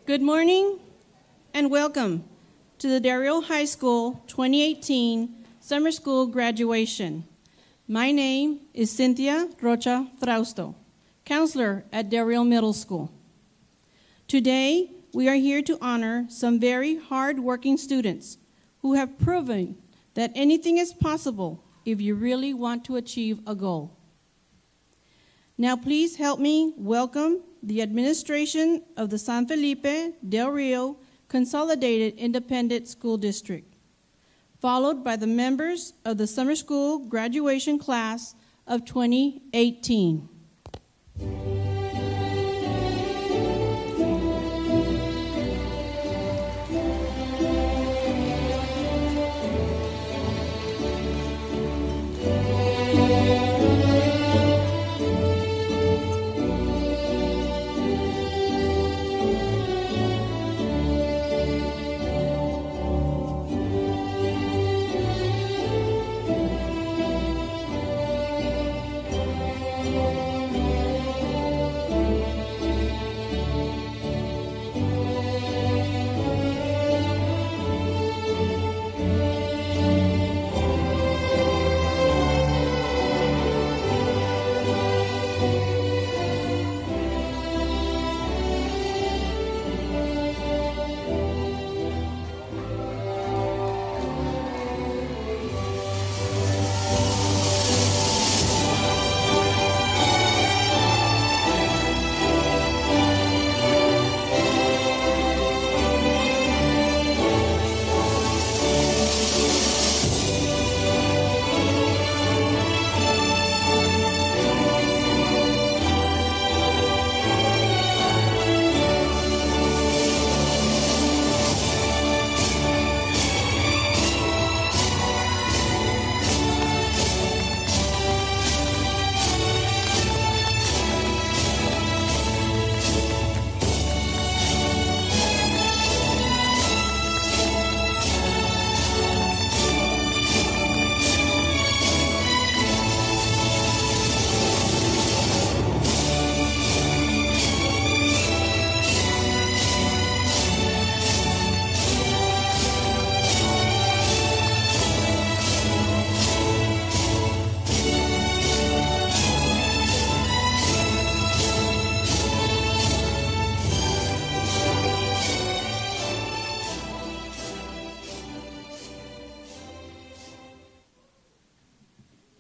Good morning and welcome to the Del Rio High School 2018 Summer School Graduation. My name is Cynthia Rocha Frausto, counselor at Del Rio Middle School. Today, we are here to honor some very hard-working students who have proven that anything is possible if you really want to achieve a goal. Now, please help me welcome the administration of the San Felipe Del Rio Consolidated Independent School District, followed by the members of the summer school graduation class of 2018.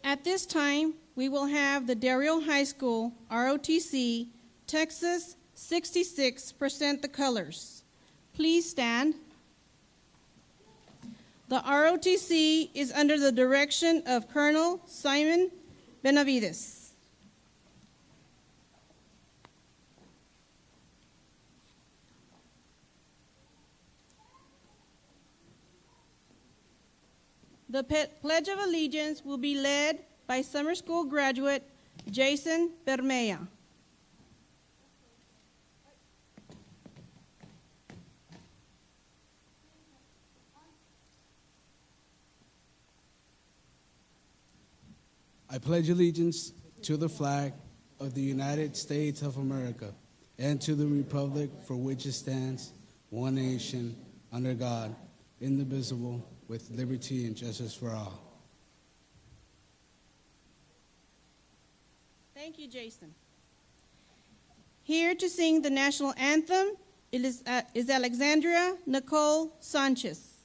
At this time, we will have the Del Rio High School ROTC Texas 66 Present the Colors. Please stand. The ROTC is under the direction of Colonel Simon Benavides. The Pledge of Allegiance will be led by summer school graduate Jason Bermea. I pledge allegiance to the flag of the United States of America and to the republic for which it stands, one nation, under God, indivisible, with liberty and justice for all. Thank you, Jason. Here to sing the national anthem is Alexandria Nicole Sanchez.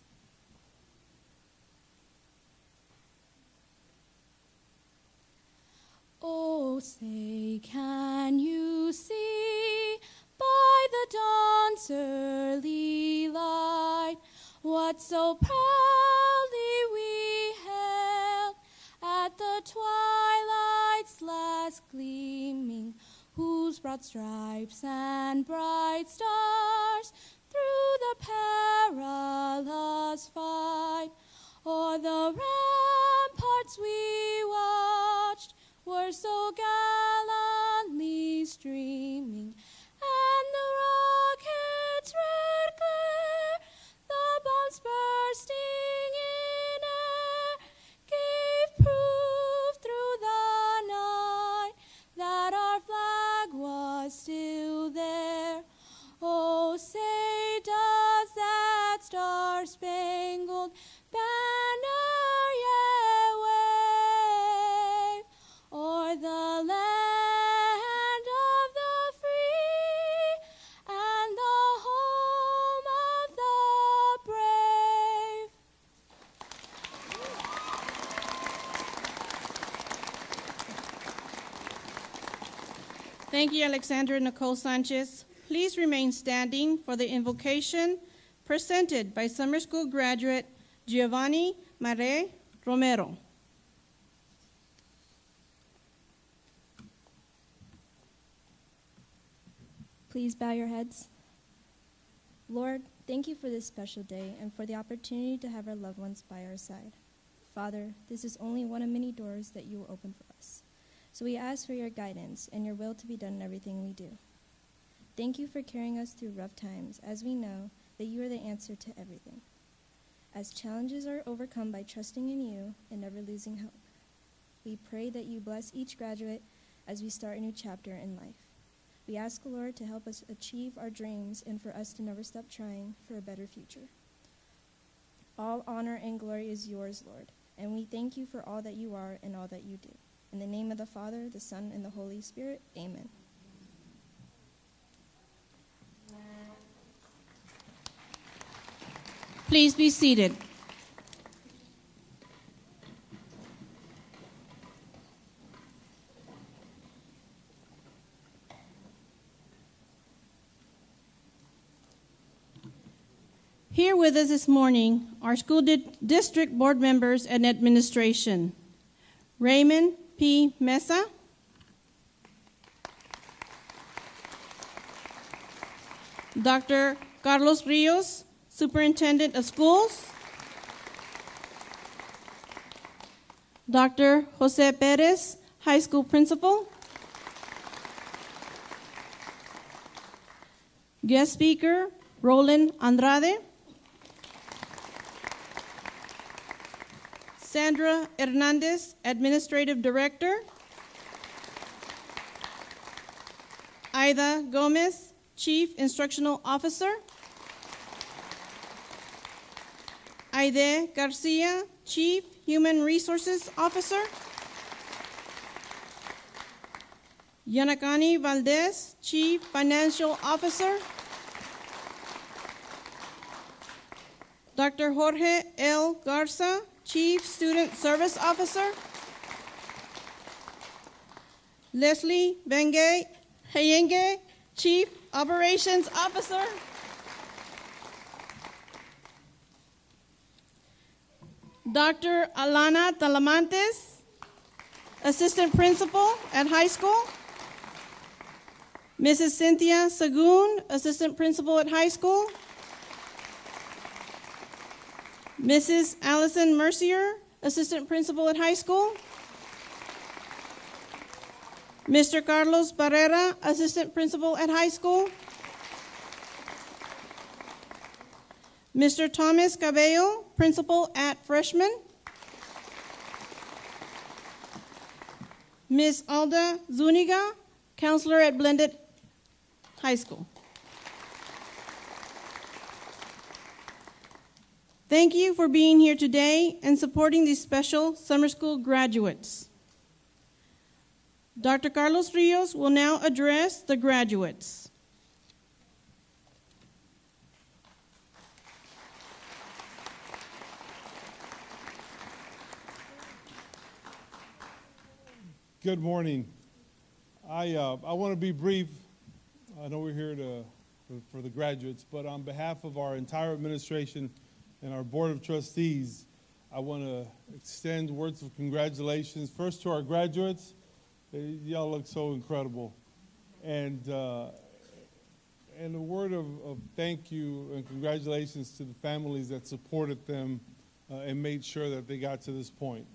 Oh, say, can you see by the dawn's early light what so proudly we hailed at the twilight's last gleaming, whose broad stripes and bright stars through the perilous fight o'er the ramparts we watched were so gallantly streaming, and the rocket's red glare, the bombs bursting in air, gave proof through the night that our flag was still there. Oh, Thank you, Alexandra Nicole Sanchez. Please remain standing for the invocation presented by summer school graduate Giovanni Mare Romero. Please bow your heads. Lord, thank you for this special day and for the opportunity to have our loved ones by our side. Father, this is only one of many doors that you will open for us. So we ask for your guidance and your will to be done in everything we do. Thank you for carrying us through rough times, as we know that you are the answer to everything. As challenges are overcome by trusting in you and never losing hope, we pray that you bless each graduate as we start a new chapter in life. We ask, Lord, to help us achieve our dreams and for us to never stop trying for a better future. All honor and glory is yours, Lord, and we thank you for all that you are and all that you do. In the name of the Father, the Son, and the Holy Spirit, amen. Please be seated. Here with us this morning are school district board members and administration. Raymond P. Mesa, Dr. Carlos Rios, Superintendent of Schools, Dr. Jose Perez, High School Principal, guest speaker, Roland Andrade, Sandra Hernandez, Administrative Director, Aida Gomez, Chief Instructional Officer, Aide Garcia, Chief Human Resources Officer, Yanakani Valdez, Chief Financial Officer, Dr. Jorge L. Garza, Chief Student Service Officer, Leslie Benge Hayenge, Chief Operations Officer, Dr. Alana Talamantes, Assistant Principal at High School, Mrs. Cynthia Sagoon, Assistant Principal at High School, Mrs. Allison Mercier, Assistant Principal at High School, Mr. Carlos Barrera, Assistant Principal at High School, Mr. Thomas Cabello, Principal at Freshman, Ms. Alda Zuniga, Counselor at Blended High School. Thank you for being here today and supporting these special summer school graduates. Dr. Carlos Rios will now address the graduates. Good morning. I want to be brief. I know we're here for the graduates, but on behalf of our entire administration and our Board of Trustees, I want to extend words of congratulations first to our graduates. Y'all look so incredible. And a word of thank you and congratulations to the families that supported them and made sure that they got to this point.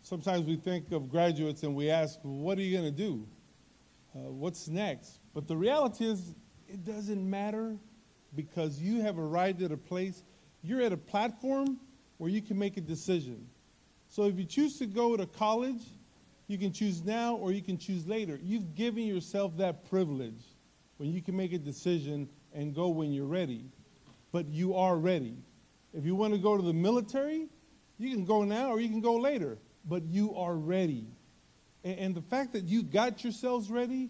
Sometimes we think of graduates and we ask, well, what are you going to do? What's next? But the reality is, it doesn't matter because you have arrived at a place, you're at a platform where you can make a decision. So if you choose to go to college, you can choose now or you can choose later. You've given yourself that privilege when you can make a decision and go when you're ready. But you are ready. If you want to go to the military, you can go now or you can go later. But you are ready. And the fact that you got yourselves ready,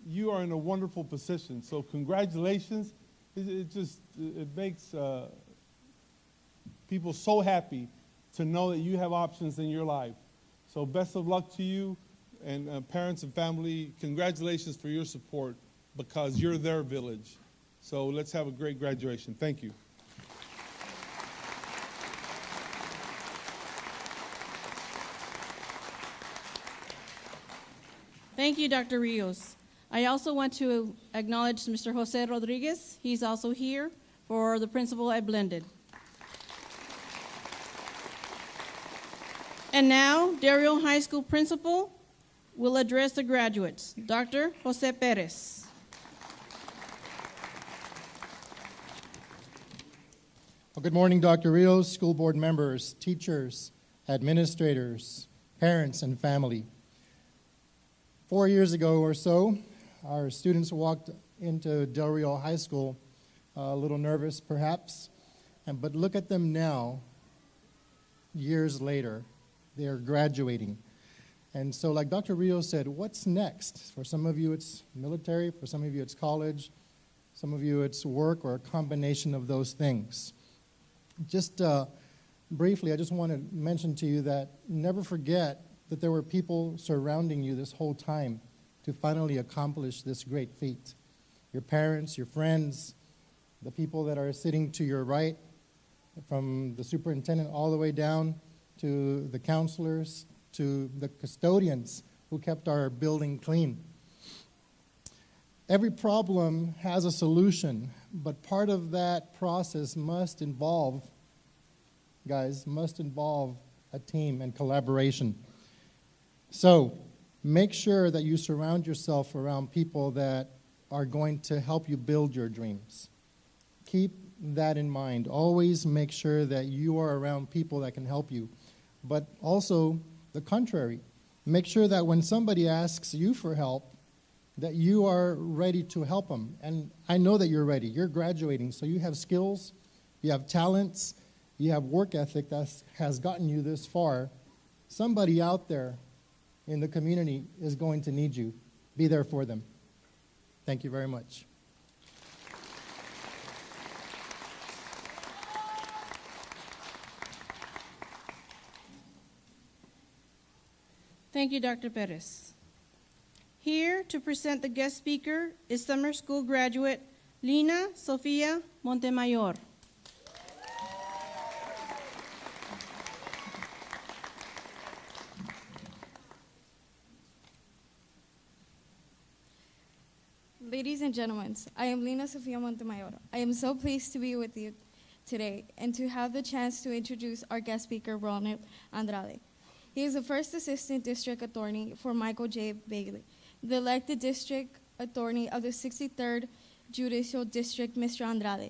you are in a wonderful position. So congratulations. It makes people so happy to know that you have options in your life. So best of luck to you. And parents and family, congratulations for your support because you're their village. So let's have a great graduation. Thank you. Thank you, Dr. Rios. I also want to acknowledge Mr. Jose Rodriguez. He's also here for the principal at Blended. And now, Del Rio High School principal will address the graduates. Dr. Jose Perez. Well, good morning, Dr. Rios, school board members, teachers, administrators, parents, and family. 4 years ago or so, our students walked into Del Rio High School a little nervous, perhaps, but look at them now, years later. They are graduating. And so like Dr. Rios said, what's next? For some of you, it's military. For some of you, it's college. Some of you, it's work or a combination of those things. Just briefly, I just want to mention to you that never forget that there were people surrounding you this whole time to finally accomplish this great feat. Your parents, your friends, the people that are sitting to your right, from the superintendent all the way down to the counselors, to the custodians who kept our building clean. Every problem has a solution, but part of that process must involve a team and collaboration. So make sure that you surround yourself around people that are going to help you build your dreams. Keep that in mind. Always make sure that you are around people that can help you. But also the contrary. Make sure that when somebody asks you for help, that you are ready to help them. And I know that you're ready. You're graduating, so you have skills, you have talents, you have work ethic that has gotten you this far. Somebody out there in the community is going to need you. Be there for them. Thank you very much. Thank you, Dr. Perez. Here to present the guest speaker is summer school graduate Lina Sofia Montemayor. Ladies and gentlemen, I am Lina Sofia Montemayor. I am so pleased to be with you today and to have the chance to introduce our guest speaker, Ronald Andrade. He is the first assistant district attorney for Michael J. Bailey, the elected district attorney of the 63rd Judicial District. Mr. Andrade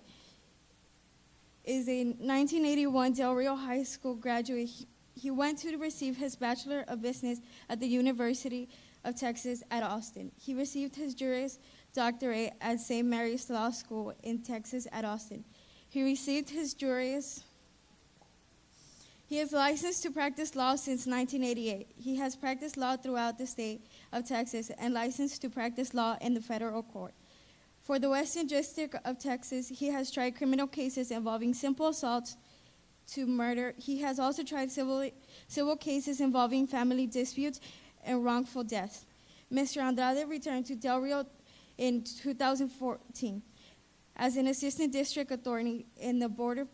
is a 1981 Del Rio High School graduate. He went to receive his Bachelor of Business at the University of Texas at Austin. He received his Juris Doctorate at St. Mary's Law School in Texas at Austin. He received his Juris. He is licensed to practice law since 1988. He has practiced law throughout the state of Texas and licensed to practice law in the federal court. For the Western District of Texas, he has tried criminal cases involving simple assaults to murder. He has also tried civil cases involving family disputes and wrongful death. Mr. Andrade returned to Del Rio in 2014 as an assistant district attorney in the Border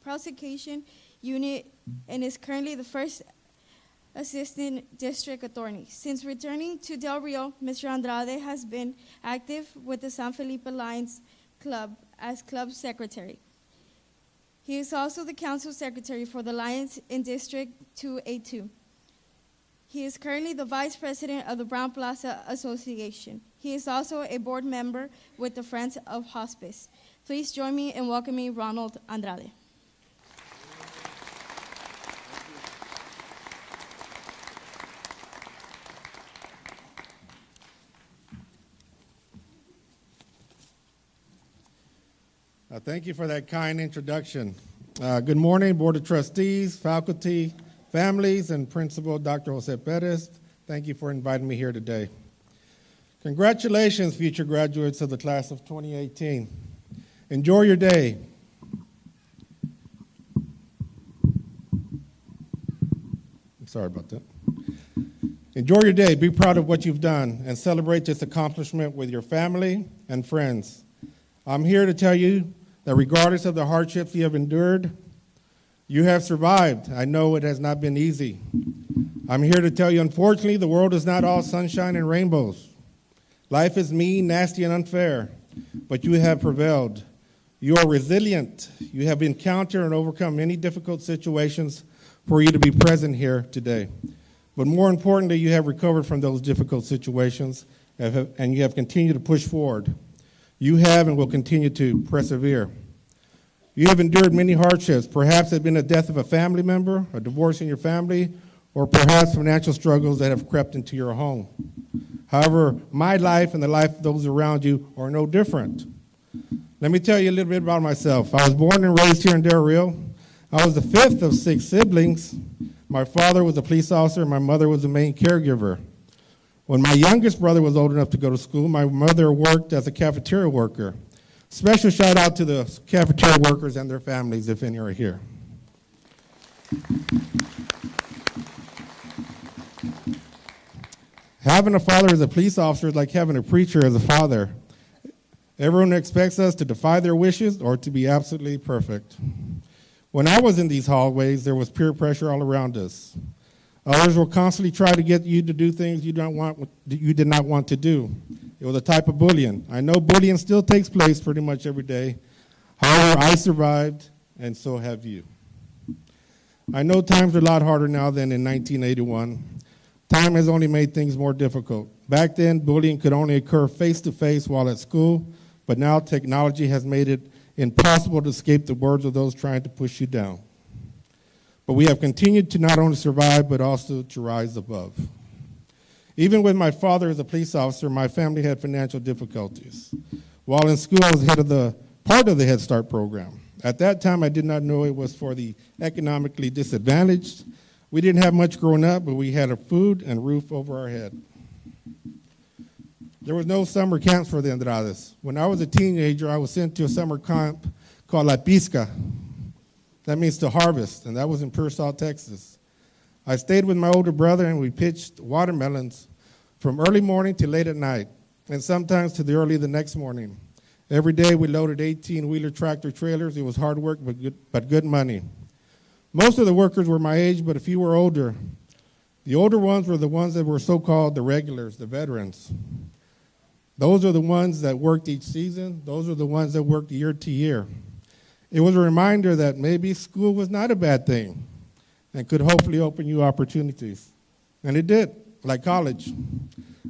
Prosecution Unit and is currently the first assistant district attorney. Since returning to Del Rio, Mr. Andrade has been active with the San Felipe Lions Club as club secretary. He is also the council secretary for the Lions in District 2A2. He is currently the vice president of the Brown Plaza Association. He is also a board member with the Friends of Hospice. Please join me in welcoming Ronald Andrade. Thank you for that kind introduction. Good morning, Board of Trustees, faculty, families, and Principal Dr. Jose Perez. Thank you for inviting me here today. Congratulations, future graduates of the class of 2018. Enjoy your day. I'm sorry about that. Enjoy your day, be proud of what you've done, and celebrate this accomplishment with your family and friends. I'm here to tell you that regardless of the hardships you have endured, you have survived. I know it has not been easy. I'm here to tell you, unfortunately, the world is not all sunshine and rainbows. Life is mean, nasty, and unfair, but you have prevailed. You are resilient. You have encountered and overcome many difficult situations for you to be present here today. But more importantly, you have recovered from those difficult situations and you have continued to push forward. You have and will continue to persevere. You have endured many hardships. Perhaps it has been the death of a family member, a divorce in your family, or perhaps financial struggles that have crept into your home. However, my life and the life of those around you are no different. Let me tell you a little bit about myself. I was born and raised here in Del Rio. I was the fifth of 6 siblings. My father was a police officer, and my mother was the main caregiver. When my youngest brother was old enough to go to school, my mother worked as a cafeteria worker. Special shout out to the cafeteria workers and their families, if any are here. Having a father as a police officer is like having a preacher as a father. Everyone expects us to defy their wishes or to be absolutely perfect. When I was in these hallways, there was peer pressure all around us. Others will constantly try to get you to do things you did not want to do. It was a type of bullying. I know bullying still takes place pretty much every day. However, I survived, and so have you. I know times are a lot harder now than in 1981. Time has only made things more difficult. Back then, bullying could only occur face-to-face while at school, but now technology has made it impossible to escape the words of those trying to push you down. But we have continued to not only survive, but also to rise above. Even with my father as a police officer, my family had financial difficulties. While in school, I was part of the Head Start program. At that time, I did not know it was for the economically disadvantaged. We didn't have much growing up, but we had a food and roof over our head. There was no summer camps for the Andrades. When I was a teenager, I was sent to a summer camp called La Pisca. That means to harvest, and that was in Pearsall, Texas. I stayed with my older brother, and we pitched watermelons from early morning to late at night, and sometimes to the early the next morning. Every day we loaded 18-wheeler tractor trailers. It was hard work, but good money. Most of the workers were my age, but a few were older. The older ones were the ones that were so-called the regulars, the veterans. Those are the ones that worked each season. Those are the ones that worked year to year. It was a reminder that maybe school was not a bad thing and could hopefully open you opportunities. And it did, like college.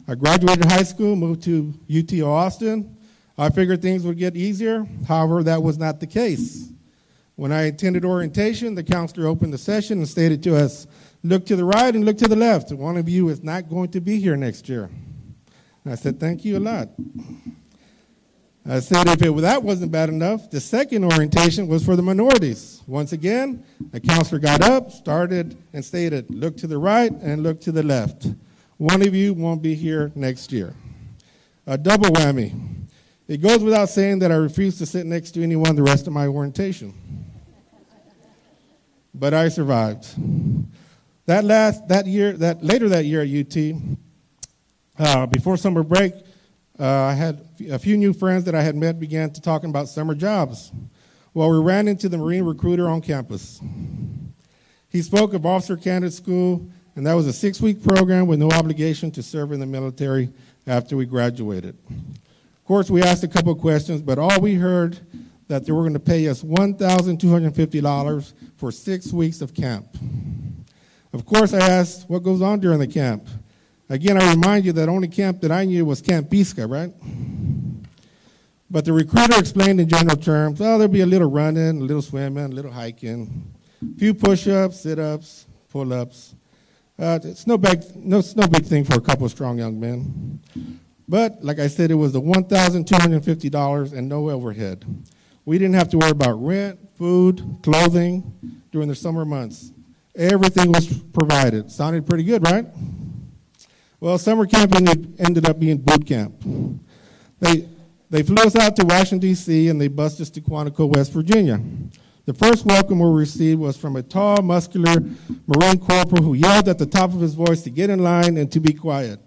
I graduated high school, moved to UT Austin. I figured things would get easier. However, that was not the case. When I attended orientation, the counselor opened the session and stated to us, look to the right and look to the left. One of you is not going to be here next year. And I said, thank you a lot. I said if that wasn't bad enough, the second orientation was for the minorities. Once again, the counselor got up, started, and stated, look to the right and look to the left. One of you won't be here next year. A double whammy. It goes without saying that I refused to sit next to anyone the rest of my orientation. But I survived. Later that year at UT, before summer break, I had a few new friends that I had met began to talking about summer jobs. Well, we ran into the Marine recruiter on campus. He spoke of Officer Candidate School, and that was a 6-week program with no obligation to serve in the military after we graduated. Of course, we asked a couple of questions, but all we heard that they were going to pay us $1,250 for 6 weeks of camp. Of course, I asked, what goes on during the camp? Again, I remind you that only camp that I knew was Camp Pisca, right? But the recruiter explained in general terms, oh, there'll be a little running, a little swimming, a little hiking, a few push-ups, sit-ups, pull-ups. It's no big thing for a couple of strong young men. But, like I said, it was the $1,250 and no overhead. We didn't have to worry about rent, food, clothing during the summer months. Everything was provided. Sounded pretty good, right? Well, summer camp ended up being boot camp. They flew us out to Washington, D.C., and they bused us to Quantico, West Virginia. The first welcome we received was from a tall, muscular Marine corporal who yelled at the top of his voice to get in line and to be quiet.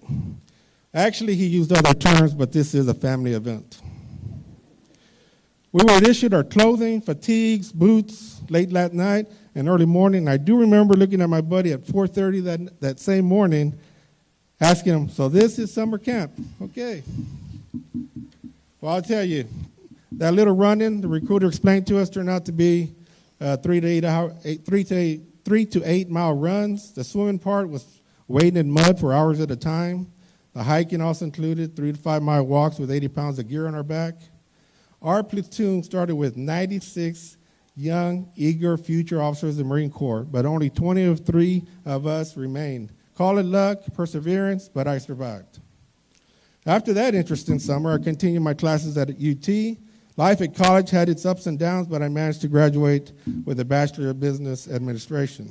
Actually, he used other terms, but this is a family event. We were issued our clothing, fatigues, boots, late that night and early morning. And I do remember looking at my buddy at 4:30 that same morning, asking him, "So this is summer camp?" Okay. Well, I'll tell you, that little run-in, the recruiter explained to us, turned out to be 3 to 8 mile runs. The swimming part was wading in mud for hours at a time. The hiking also included 3 to 5 mile walks with 80 pounds of gear on our back. Our platoon started with 96 young, eager future officers of the Marine Corps, but only 23 of us remained. Call it luck, perseverance, but I survived. After that interesting summer, I continued my classes at UT. Life at college had its ups and downs, but I managed to graduate with a Bachelor of Business Administration.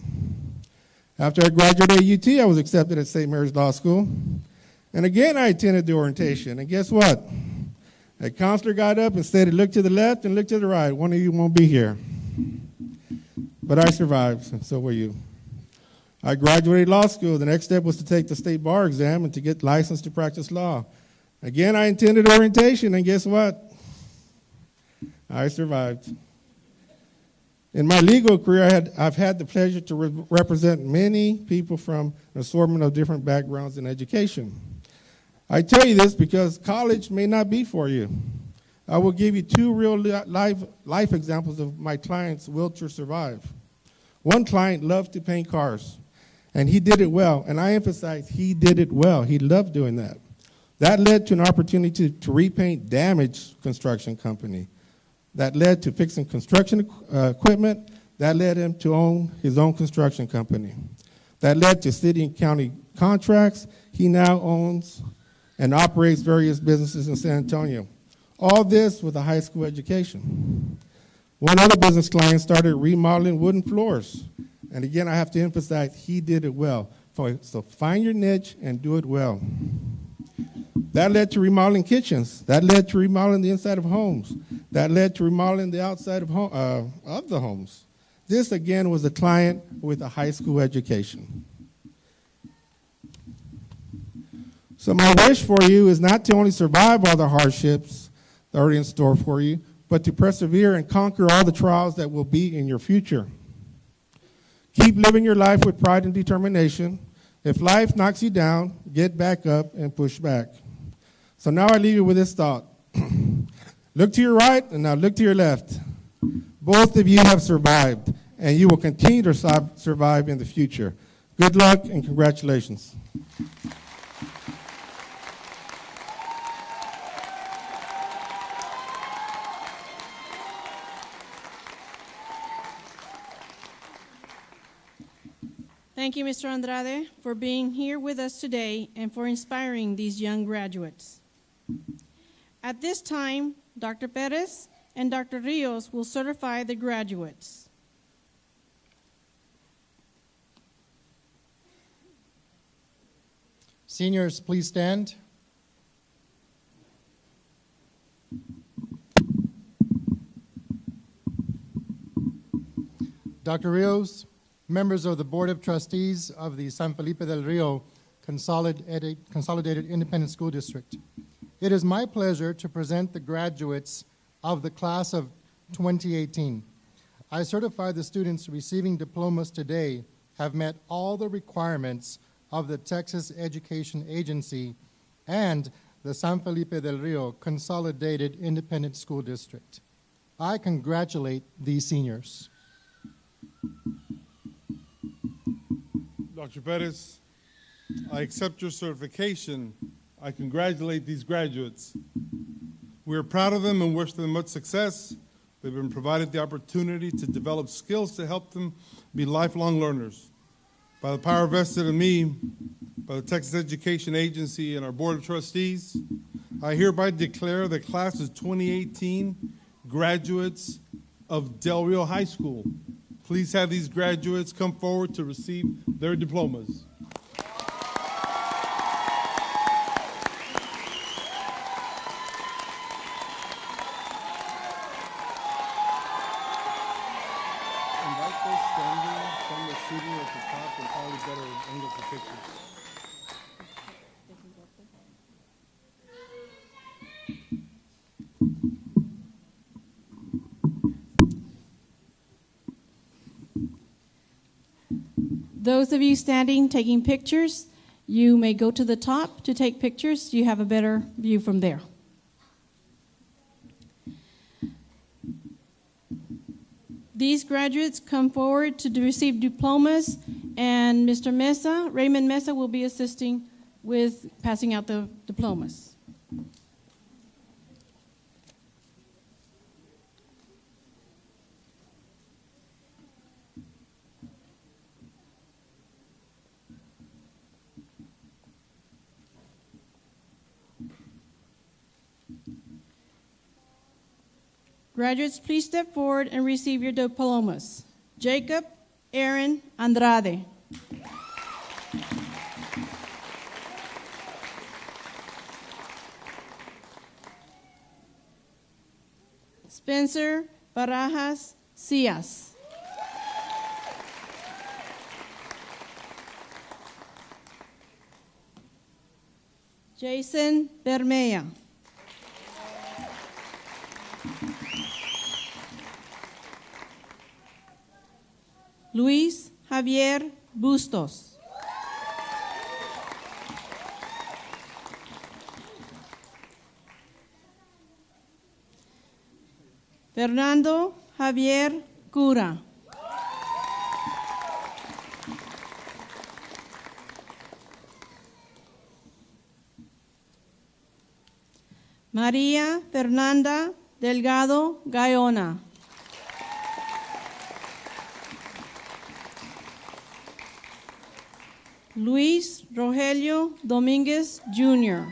After I graduated at UT, I was accepted at St. Mary's Law School. And again, I attended the orientation. And guess what? A counselor got up and said, "Look to the left and look to the right. One of you won't be here." But I survived, and so will you. I graduated law school. The next step was to take the state bar exam and to get licensed to practice law. Again, I attended orientation, and guess what? I survived. In my legal career, I've had the pleasure to represent many people from an assortment of different backgrounds in education. I tell you this because college may not be for you. I will give you 2 real life examples of my clients' will to survive. One client loved to paint cars, and he did it well. And I emphasize he did it well. He loved doing that. That led to an opportunity to repaint damaged construction company. That led to fixing construction equipment. That led him to own his own construction company. That led to city and county contracts. He now owns and operates various businesses in San Antonio. All this with a high school education. One other business client started remodeling wooden floors. And again, I have to emphasize, he did it well. So find your niche and do it well. That led to remodeling kitchens. That led to remodeling the inside of homes. That led to remodeling the outside of the homes. This, again, was a client with a high school education. So my wish for you is not to only survive all the hardships that are in store for you, but to persevere and conquer all the trials that will be in your future. Keep living your life with pride and determination. If life knocks you down, get back up and push back. So now I leave you with this thought. Look to your right and now look to your left. Both of you have survived, and you will continue to survive in the future. Good luck and congratulations. Thank you, Mr. Andrade, for being here with us today and for inspiring these young graduates. At this time, Dr. Perez and Dr. Rios will certify the graduates. Seniors, please stand. Dr. Rios, members of the Board of Trustees of the San Felipe del Rio Consolidated Independent School District. It is my pleasure to present the graduates of the class of 2018. I certify the students receiving diplomas today have met all the requirements of the Texas Education Agency and the San Felipe del Rio Consolidated Independent School District. I congratulate these seniors. Dr. Perez, I accept your certification. I congratulate these graduates. We are proud of them and wish them much success. They've been provided the opportunity to develop skills to help them be lifelong learners. By the power vested in me by the Texas Education Agency and our Board of Trustees, I hereby declare the class of 2018 graduates of Del Rio High School. Please have these graduates come forward to receive their diplomas. first standing from the shooting at the top and probably better angle for pictures. Those of you standing taking pictures, you may go to the top to take pictures. You have a better view from there. These graduates come forward to receive diplomas, and Mr. Mesa, Raymond Mesa, will be assisting with passing out the diplomas. Graduates, please step forward and receive your diplomas. Jacob Aaron Andrade. Spencer Barajas Cias. Jason Bermea. Luis Javier Bustos. Fernando Javier Cura. María Fernanda Delgado Gayona. Luis Rogelio Domínguez Jr.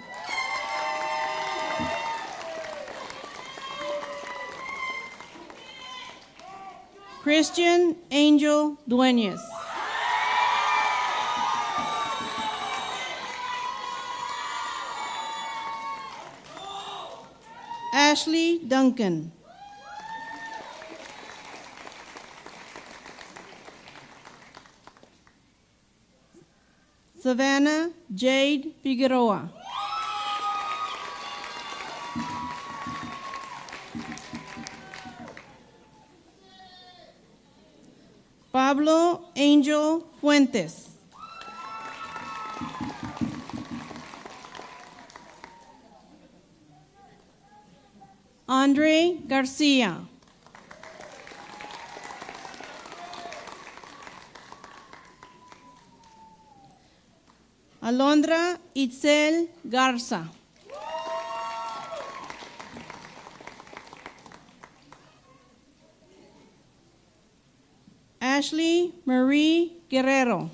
Christian Angel Dueñez. Ashley Duncan. Savannah Jade Figueroa. Pablo Angel Fuentes. Andre Garcia. Alondra Itzel Garza. Ashley Marie Guerrero.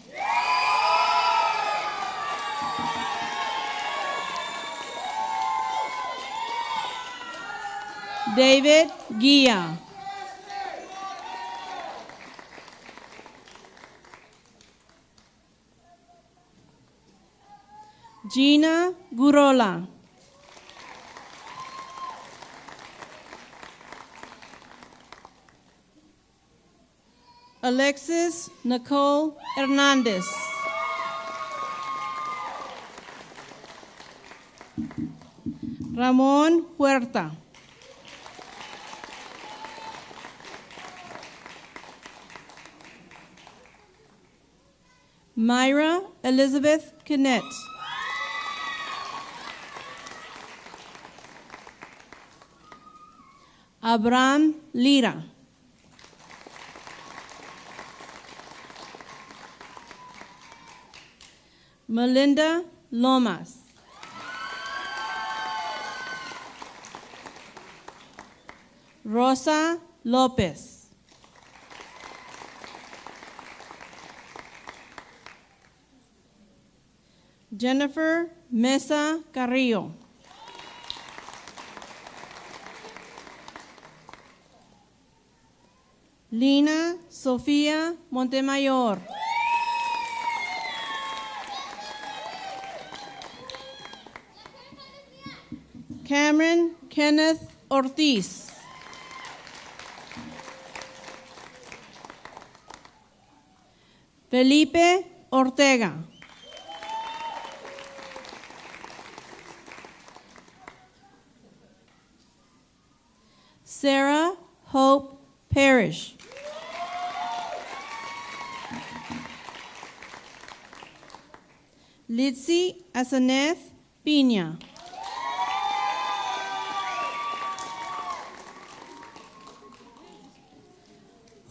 David Guia. Gina Gurola. Alexis Nicole Hernandez. Ramón Huerta. Myra Elizabeth Kinnett. Abraham Lira. Melinda Lomas. Rosa Lopez. Jennifer Mesa Carrillo. Lina Sofía Montemayor. Cameron Kenneth Ortiz. Felipe Ortega. Sarah Hope Parrish. Litzy Asaneth Piña.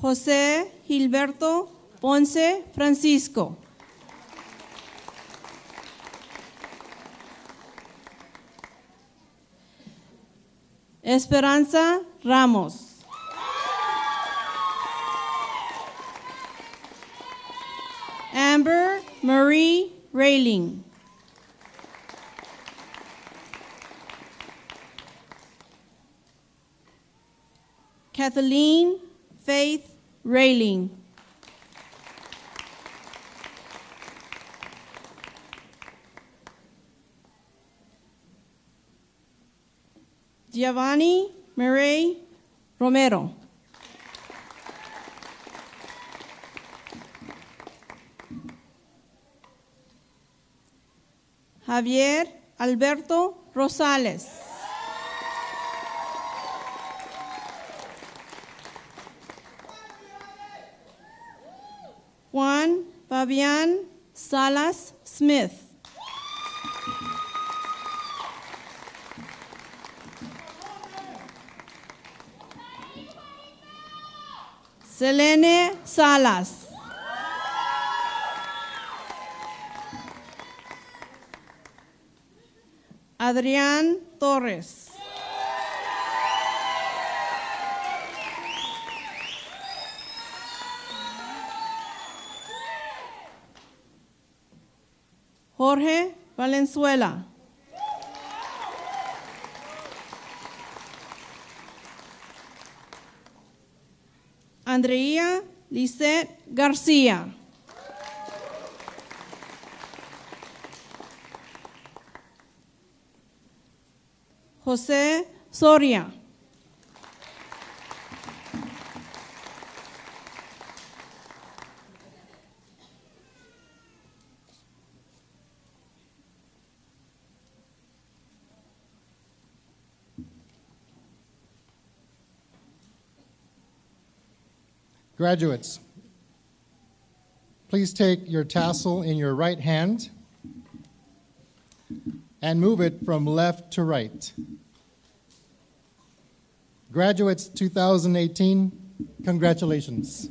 José Gilberto Ponce Francisco. Esperanza Ramos. Amber Marie Railing. Kathleen Faith Railing. Giovanni Murray Romero. Javier Alberto Rosales. Juan Fabián Salas Smith. Selene Salas. Adrián Torres. Jorge Valenzuela. Andrea Lisette García. José Soria. Graduates, please take your tassel in your right hand and move it from left to right. Graduates 2018, congratulations.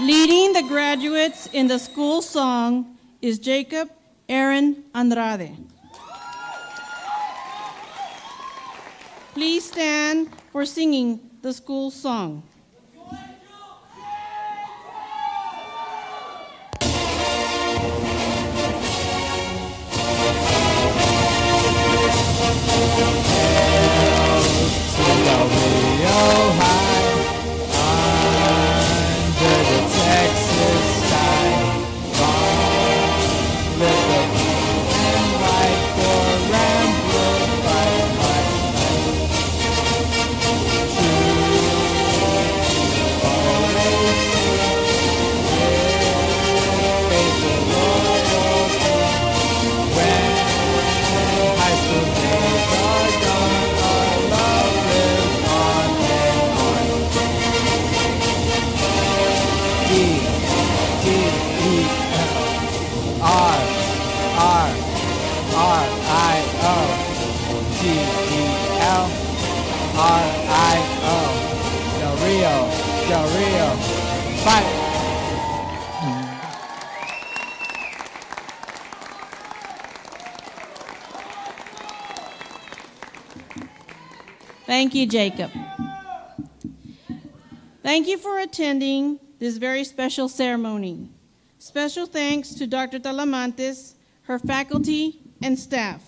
Leading the graduates in the school song is Jacob Aaron Andrade. Please stand for singing the school song. Del Rio. Fight. Thank you, Jacob. Thank you for attending this very special ceremony. Special thanks to Dr. Talamantes, her faculty, and staff.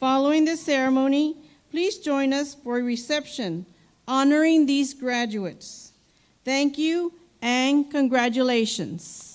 Following this ceremony, Please join us for a reception honoring these graduates. Thank you and congratulations.